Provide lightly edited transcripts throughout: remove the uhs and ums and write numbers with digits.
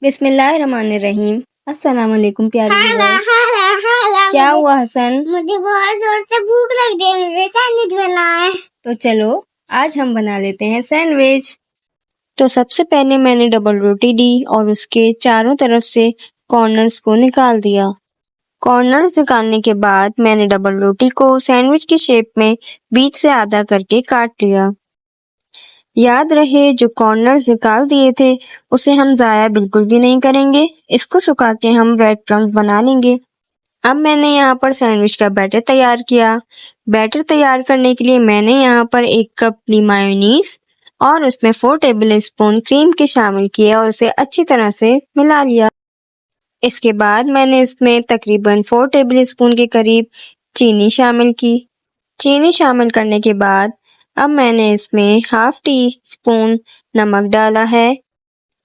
बिस्मिल्लाहिर्रहमानिर्रहीम। अस्सलाम वालेकुम प्यारे व्यूअर्स। क्या हुआ हसन? मुझे बहुत जोर से भूख लग रही है, मुझे सैंडविच बनाना है। तो चलो आज हम बना लेते हैं सैंडविच। तो सबसे पहले मैंने डबल रोटी ली और उसके चारों तरफ से कॉर्नर्स को निकाल दिया। कॉर्नर्स निकालने के बाद मैंने डबल रोटी को सैंडविच की शेप में बीच से आधा करके काट लिया। याद रहे जो कॉर्नर्स निकाल दिए थे उसे हम ज़ाया बिल्कुल भी नहीं करेंगे। इसको सुखा के हम ब्रेड क्रम्ब बना लेंगे। अब मैंने यहाँ पर सैंडविच का बैटर तैयार किया। बैटर तैयार करने के लिए मैंने यहाँ पर 1 कप ली मायोनीज और उसमें 4 टेबल स्पून क्रीम के शामिल किए और उसे अच्छी तरह से मिला लिया। इसके बाद मैंने इसमें तकरीबन 4 टेबल स्पून के करीब चीनी शामिल की। चीनी शामिल करने के बाद अब मैंने इसमें हाफ टी स्पून नमक डाला है।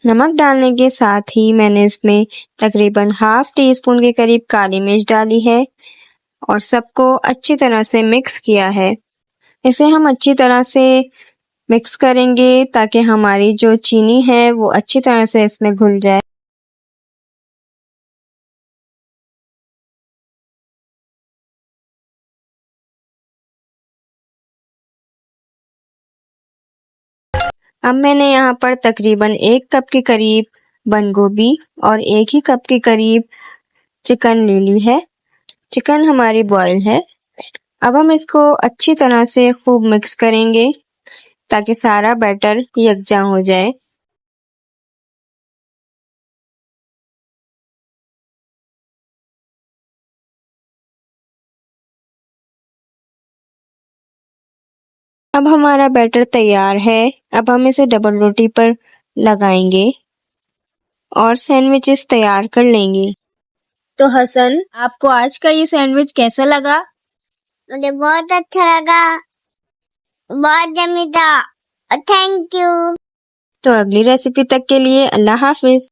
नमक डालने के साथ ही मैंने इसमें तकरीबन हाफ टी स्पून के करीब काली मिर्च डाली है और सबको अच्छी तरह से मिक्स किया है। इसे हम अच्छी तरह से मिक्स करेंगे ताकि हमारी जो चीनी है वो अच्छी तरह से इसमें घुल जाए। अब मैंने यहाँ पर तकरीबन 1 कप के करीब बंद गोभी और 1 ही कप के करीब चिकन ले ली है। चिकन हमारी बॉयल है। अब हम इसको अच्छी तरह से खूब मिक्स करेंगे ताकि सारा बैटर यकजा हो जाए। अब हमारा बैटर तैयार है। अब हम इसे डबल रोटी पर लगाएंगे और सैंडविचेस तैयार कर लेंगे। तो हसन, आपको आज का ये सैंडविच कैसा लगा? मुझे बहुत अच्छा लगा, बहुत यम्मी था। Thank you. तो अगली रेसिपी तक के लिए अल्लाह हाफिज।